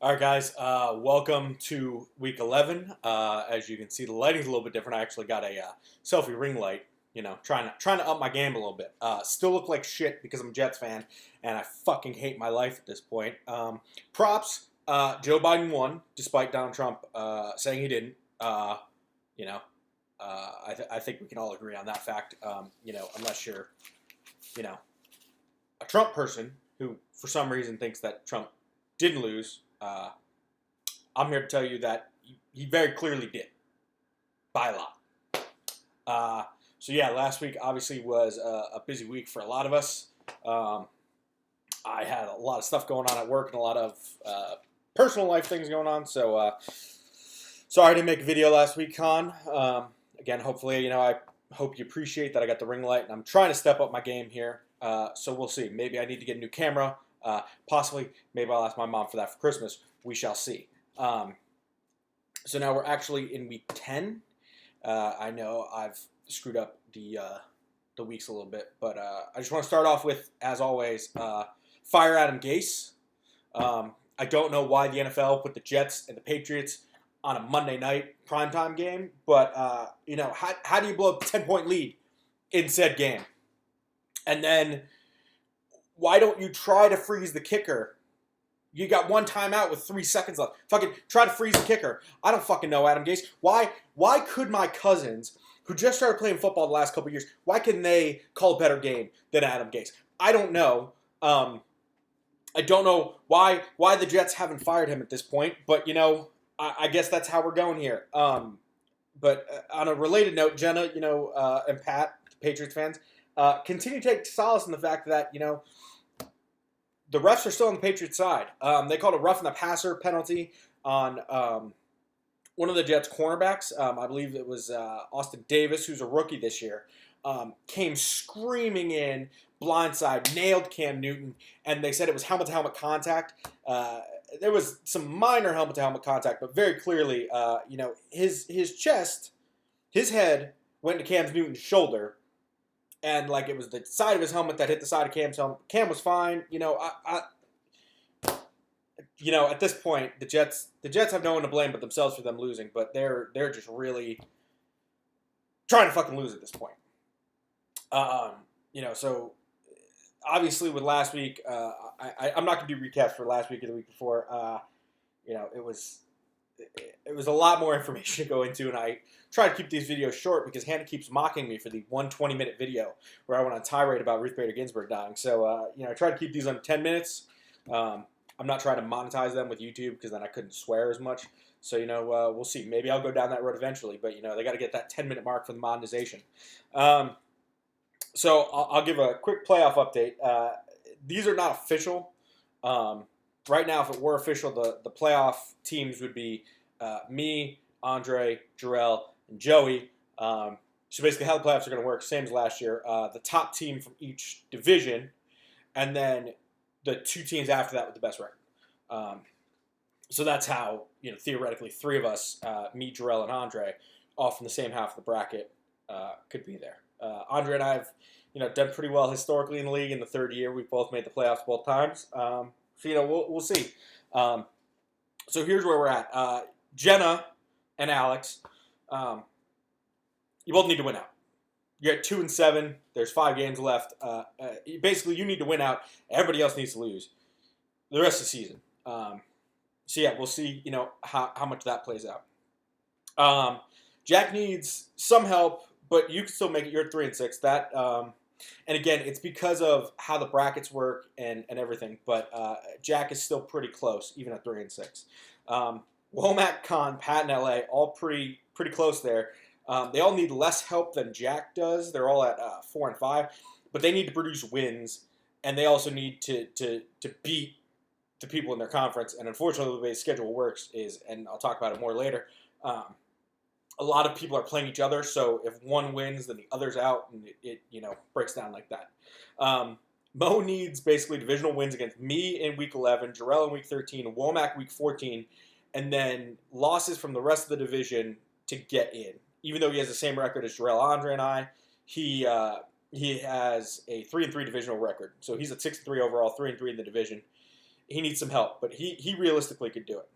All right, guys. Welcome to week 11. As you can see, the lighting's a little bit different. I actually got a selfie ring light. Trying to up my game a little bit. Still look like shit because I'm a Jets fan, and I fucking hate my life at this point. Props. Joe Biden won, despite Donald Trump saying he didn't. You know, I think we can all agree on that fact. Unless you're, a Trump person who, for some reason, thinks that Trump didn't lose. I'm here to tell you that he very clearly did, by a lot. Last week obviously was a busy week for a lot of us. I had a lot of stuff going on at work and a lot of personal life things going on, so sorry I didn't make a video last week, Con. Again, hopefully, I hope you appreciate that I got the ring light, and I'm trying to step up my game here, so we'll see. Maybe I need to get a new camera. Possibly, maybe I'll ask my mom for that for Christmas. We shall see. So now we're actually in week 10. I know I've screwed up the weeks a little bit, but I just want to start off with, as always, fire Adam Gase. I don't know why the NFL put the Jets and the Patriots on a Monday night primetime game, but how do you blow up a 10-point lead in said game? And then why don't you try to freeze the kicker? You got one timeout with 3 seconds left. Fucking try to freeze the kicker. I don't fucking know, Adam Gase. Why could my cousins, who just started playing football the last couple of years, why couldn't they call a better game than Adam Gase? I don't know. I don't know why the Jets haven't fired him at this point, but, I guess that's how we're going here. But on a related note, Jenna, and Pat, Patriots fans, continue to take solace in the fact that, the refs are still on the Patriots' side. They called a roughing the passer penalty on one of the Jets' cornerbacks. I believe it was Austin Davis, who's a rookie this year. Came screaming in, blindside, nailed Cam Newton, and they said it was helmet-to-helmet contact. There was some minor helmet-to-helmet contact, but very clearly, his chest, his head went to Cam Newton's shoulder. And it was the side of his helmet that hit the side of Cam's helmet. Cam was fine. At this point, the Jets have no one to blame but themselves for them losing. But they're just really trying to fucking lose at this point. So obviously with last week, I'm not gonna do recaps for last week or the week before. It was a lot more information to go into, and I try to keep these videos short because Hannah keeps mocking me for the 120-minute video where I went on tirade about Ruth Bader Ginsburg dying. So, I try to keep these under 10 minutes. I'm not trying to monetize them with YouTube because then I couldn't swear as much. So, we'll see. Maybe I'll go down that road eventually, but, they got to get that 10-minute mark for the monetization. So, I'll give a quick playoff update. These are not official. Right now, if it were official, the playoff teams would be me, Andre, Jarrell, and Joey. So basically how the playoffs are going to work, same as last year. The top team from each division, and then the two teams after that with the best record. So that's how, theoretically, three of us, me, Jarrell, and Andre, all from the same half of the bracket, could be there. Andre and I have, done pretty well historically in the league in the third year. We've both made the playoffs both times. So, we'll see. So here's where we're at. Jenna and Alex, you both need to win out. You're at 2-7. There's 5 games left. Basically, you need to win out. Everybody else needs to lose the rest of the season. We'll see, how much that plays out. Jack needs some help, but you can still make it. You're at 3-6. That, and again, it's because of how the brackets work and everything. But Jack is still pretty close, even at 3-6. Womack, Con, Pat, and LA, all pretty close there. They all need less help than Jack does. They're all at 4-5, but they need to produce wins, and they also need to beat the people in their conference. And unfortunately, the way the schedule works is, and I'll talk about it more later, a lot of people are playing each other. So if one wins, then the other's out, and it breaks down like that. Mo needs basically divisional wins against me in week 11, Jarrell in week 13, Womack week 14, and then losses from the rest of the division to get in. Even though he has the same record as Jarrell, Andre, and I, he has a 3-3 divisional record. So he's at 6-3 overall, 3-3 in the division. he needs some help, but he realistically could do it.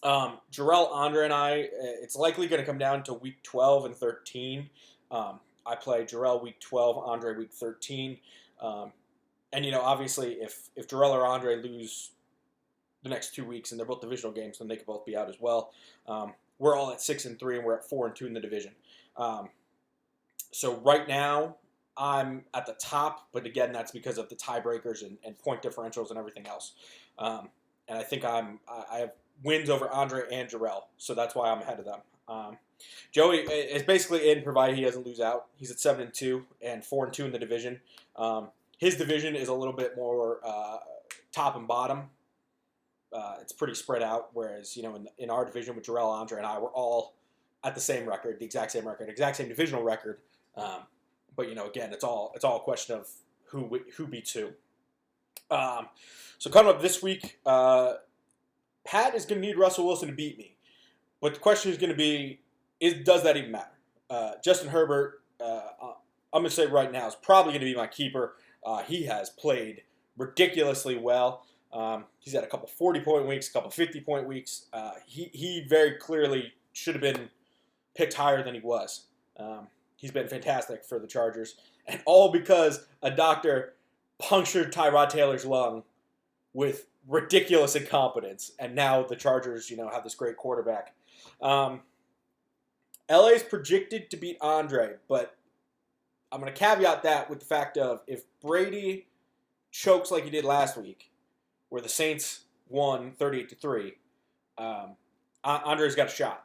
Jarrell, Andre, and I, it's likely going to come down to week 12 and 13. I play Jarrell week 12, Andre week 13. And, obviously, if Jarrell or Andre lose the next 2 weeks, and they're both divisional games, then they could both be out as well. We're all at 6-3, and we're at 4-2 in the division. So right now, I'm at the top, but again, that's because of the tiebreakers and point differentials and everything else. And I think I have wins over Andre and Jarrell, so that's why I'm ahead of them. Joey is basically in, provided he doesn't lose out. He's at 7-2 and 4-2 in the division. His division is a little bit more top and bottom. It's pretty spread out, whereas in our division with Jarrell, Andre, and I, we're all at the same record, the exact same record, exact same divisional record. But again, it's all a question of who beats who. So coming up this week, Pat is going to need Russell Wilson to beat me, but the question is going to be, does that even matter? Justin Herbert, I'm going to say right now, is probably going to be my keeper. He has played ridiculously well. He's had a couple 40-point weeks, a couple 50-point weeks. He very clearly should have been picked higher than he was. He's been fantastic for the Chargers, and all because a doctor punctured Tyrod Taylor's lung with ridiculous incompetence, and now the Chargers, have this great quarterback. LA is projected to beat Andre, but I'm going to caveat that with the fact of if Brady chokes like he did last week, where the Saints won 38-3, Andre's got a shot.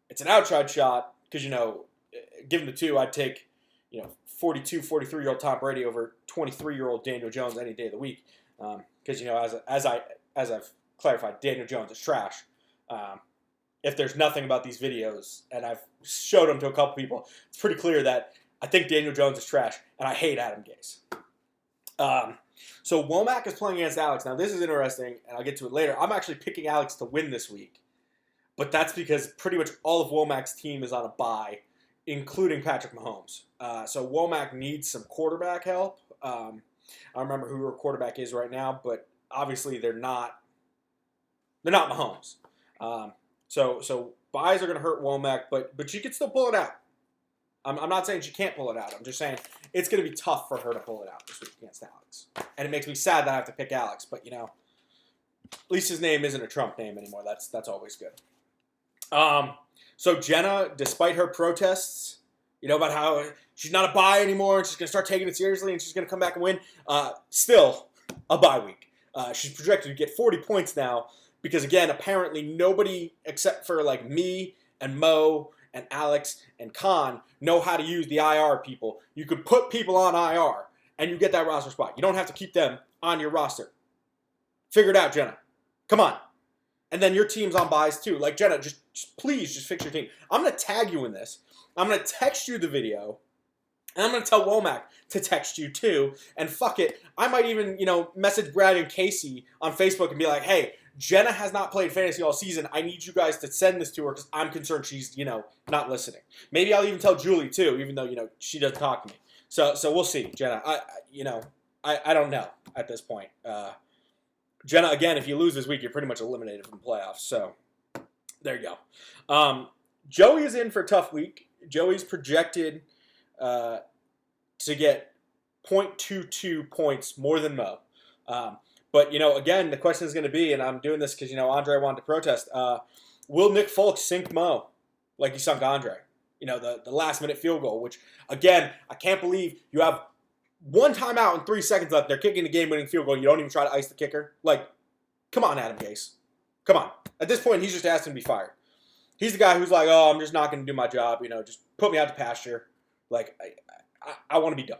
It's an outside shot because, given the two, I'd take, 42, 43-year-old Tom Brady over 23-year-old Daniel Jones any day of the week. Because, as I've clarified, Daniel Jones is trash. If there's nothing about these videos, and I've showed them to a couple people, it's pretty clear that I think Daniel Jones is trash, and I hate Adam Gase. So Womack is playing against Alex. Now, this is interesting, and I'll get to it later. I'm actually picking Alex to win this week, but that's because pretty much all of Womack's team is on a bye, including Patrick Mahomes. So Womack needs some quarterback help. I don't remember who her quarterback is right now, but obviously they're not Mahomes. So buys are going to hurt Womack, but she can still pull it out. I'm not saying she can't pull it out. I'm just saying it's going to be tough for her to pull it out this week against Alex. And it makes me sad that I have to pick Alex, but at least his name isn't a Trump name anymore. That's always good. So Jenna, despite her protests, about how she's not a bye anymore and she's going to start taking it seriously and she's going to come back and win, still a bye week. She's projected to get 40 points now because, again, apparently nobody except for me and Mo and Alex and Khan know how to use the IR people. You could put people on IR and you get that roster spot. You don't have to keep them on your roster. Figure it out, Jenna. Come on. And then your team's on buys too. Jenna, please fix your team. I'm going to tag you in this. I'm going to text you the video. And I'm going to tell Womack to text you too. And fuck it. I might even, message Brad and Casey on Facebook and be like, hey, Jenna has not played fantasy all season. I need you guys to send this to her because I'm concerned she's, not listening. Maybe I'll even tell Julie too, even though, she doesn't talk to me. So we'll see, Jenna. I don't know at this point. Jenna, again, if you lose this week, you're pretty much eliminated from the playoffs. So there you go. Joey is in for a tough week. Joey's projected to get 0.22 points more than Mo. But, again, the question is going to be, and I'm doing this because, Andre wanted to protest, will Nick Folk sink Mo like he sunk Andre? The last-minute field goal, which, again, I can't believe you have one timeout and 3 seconds left. They're kicking the game-winning field goal. You don't even try to ice the kicker. Come on, Adam Gase. Come on. At this point, he's just asking to be fired. He's the guy who's like, oh, I'm just not going to do my job. Just put me out to pasture. I want to be done.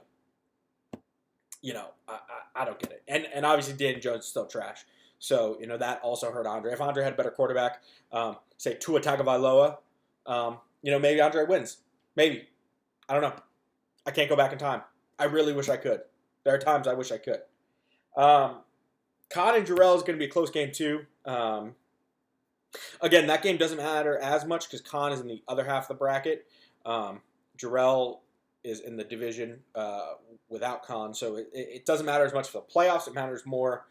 I don't get it. And obviously, Daniel Jones is still trash. So, that also hurt Andre. If Andre had a better quarterback, say Tua Tagovailoa, maybe Andre wins. Maybe. I don't know. I can't go back in time. I really wish I could. There are times I wish I could. Con and Jarrell is going to be a close game too. Again, that game doesn't matter as much because Con is in the other half of the bracket. Jarrell is in the division without Con, so it doesn't matter as much for the playoffs. It matters more,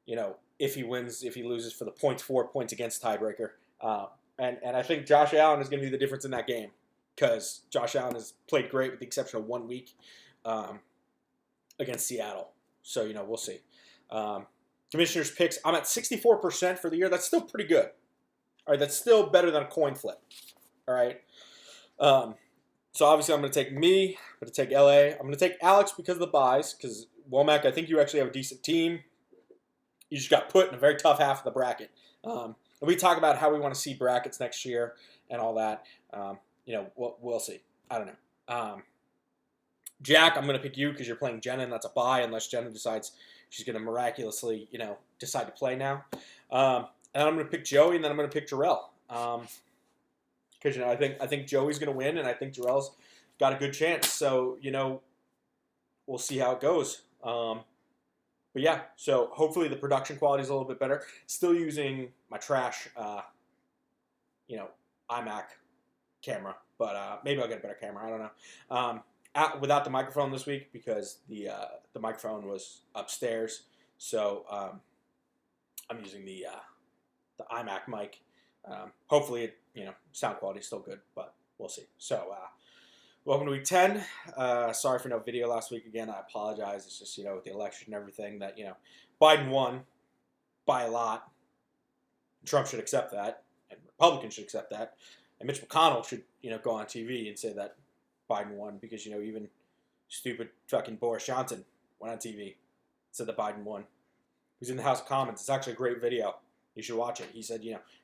if he wins, if he loses for the points for, points against tiebreaker. And I think Josh Allen is going to be the difference in that game because Josh Allen has played great with the exception of 1 week against Seattle. So, we'll see. Commissioner's picks, I'm at 64% for the year. That's still pretty good. All right, that's still better than a coin flip. All right. So obviously I'm going to take me. I'm going to take LA. I'm going to take Alex because of the buys. Because Womack, I think you actually have a decent team. You just got put in a very tough half of the bracket. And we talk about how we want to see brackets next year and all that. We'll see. I don't know. Jack, I'm going to pick you because you're playing Jenna, and that's a buy unless Jenna decides she's going to miraculously, decide to play now. And I'm going to pick Joey, and then I'm going to pick Jarrell. Because I think Joey's going to win, and I think Jarrell's got a good chance. So we'll see how it goes. But yeah, so hopefully the production quality is a little bit better. Still using my trash, iMac camera, but maybe I'll get a better camera. I don't know. Without the microphone this week because the microphone was upstairs, so I'm using the iMac mic. Hopefully, sound quality is still good, but we'll see. So, welcome to week 10. Sorry for no video last week again. I apologize. It's just, with the election and everything that, Biden won by a lot. Trump should accept that, and Republicans should accept that, and Mitch McConnell should, go on TV and say that Biden won because, even stupid fucking Boris Johnson went on TV, said that Biden won. He was in the House of Commons. It's actually a great video. You should watch it. He said,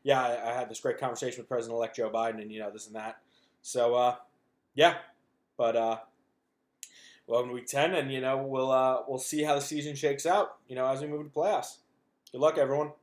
I had this great conversation with President-elect Joe Biden and, this and that. So, yeah. But, welcome to week 10, and, we'll see how the season shakes out, as we move into playoffs. Good luck, everyone.